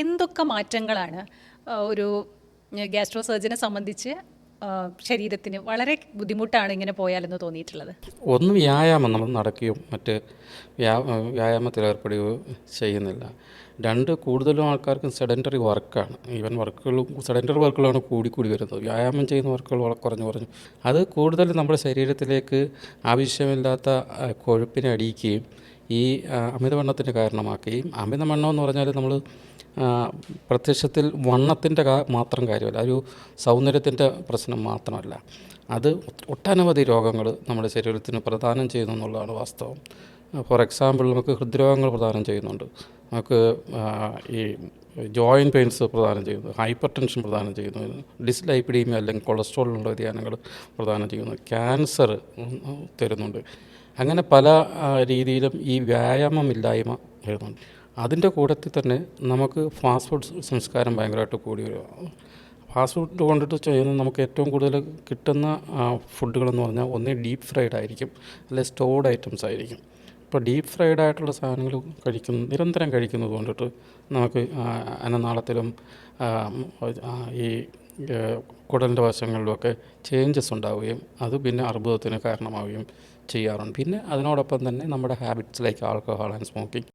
എന്തൊക്കെ മാറ്റങ്ങളാണ് ഒരു ഗ്യാസ്ട്രോ സർജനെ സംബന്ധിച്ച് ശരീരത്തിന് വളരെ ബുദ്ധിമുട്ടാണ് ഇങ്ങനെ പോയാലെന്ന് തോന്നിയിട്ടുള്ളത്? ഒന്ന് വ്യായാമം നമ്മൾ നടക്കുകയോ മറ്റ് വ്യായാമത്തിൽ ഏർപ്പെടുകയോ ചെയ്യുന്നില്ല. രണ്ട്, കൂടുതലും ആൾക്കാർക്കും സെഡൻറ്ററി വർക്കാണ്. ഈവൻ വർക്കുകളും സെഡൻറ്ററി വർക്കുകളാണ് കൂടി വരുന്നത്. വ്യായാമം ചെയ്യുന്ന വർക്കുകൾ കുറഞ്ഞു. അത് കൂടുതൽ നമ്മുടെ ശരീരത്തിലേക്ക് ആവശ്യമില്ലാത്ത കൊഴുപ്പിനെ അടിയിക്കുകയും ഈ അമിതവണ്ണത്തിന് കാരണമാക്കുകയും, അമിതവണ്ണം എന്ന് പറഞ്ഞാൽ നമ്മൾ പ്രത്യക്ഷത്തിൽ വണ്ണത്തിൻ്റെ മാത്രം കാര്യമല്ല, ഒരു സൗന്ദര്യത്തിൻ്റെ പ്രശ്നം മാത്രമല്ല, അത് ഒട്ടനവധി രോഗങ്ങൾ നമ്മുടെ ശരീരത്തിന് പ്രദാനം ചെയ്യുന്നു എന്നുള്ളതാണ് വാസ്തവം. ഫോർ എക്സാമ്പിൾ, നമുക്ക് ഹൃദ്രോഗങ്ങൾ പ്രദാനം ചെയ്യുന്നുണ്ട്, നമുക്ക് ഈ ജോയിൻറ്റ് പെയിൻസ് പ്രദാനം ചെയ്യുന്നു, ഹൈപ്പർ ടെൻഷൻ പ്രദാനം ചെയ്യുന്നു, ഡിസ്ലൈപ്പിഡീമിയ അല്ലെങ്കിൽ കൊളസ്ട്രോളിലുള്ള വ്യതിയാനങ്ങൾ പ്രദാനം ചെയ്യുന്നു, ക്യാൻസർ തരുന്നുണ്ട്. അങ്ങനെ പല രീതിയിലും ഈ വ്യായാമമില്ലായ്മ വരുന്നുണ്ട്. അതിൻ്റെ കൂട്ടത്തിൽ തന്നെ നമുക്ക് ഫാസ്റ്റ് ഫുഡ് സംസ്കാരം ഭയങ്കരമായിട്ട് കൂടി വരിക. ഫാസ്റ്റ് ഫുഡ് കൊണ്ടിട്ട് ചെയ്യുന്ന നമുക്ക് ഏറ്റവും കൂടുതൽ കിട്ടുന്ന ഫുഡുകളെന്ന് പറഞ്ഞാൽ ഒന്ന് ഡീപ്പ് ഫ്രൈഡ് ആയിരിക്കും, അല്ലെങ്കിൽ സ്റ്റോർഡ് ഐറ്റംസ് ആയിരിക്കും. ഇപ്പോൾ ഡീപ്പ് ഫ്രൈഡ് ആയിട്ടുള്ള സാധനങ്ങൾ നിരന്തരം കഴിക്കുന്നത് കൊണ്ടിട്ട് നമുക്ക് അന്നനാളത്തിലും ഈ കുടലിൻ്റെ വശങ്ങളിലുമൊക്കെ ചേഞ്ചസ് ഉണ്ടാവുകയും അത് പിന്നെ അർബുദത്തിന് കാരണമാവുകയും ചെയ്യാറുണ്ട്. പിന്നെ അതിനോടൊപ്പം തന്നെ നമ്മുടെ habits like alcohol and smoking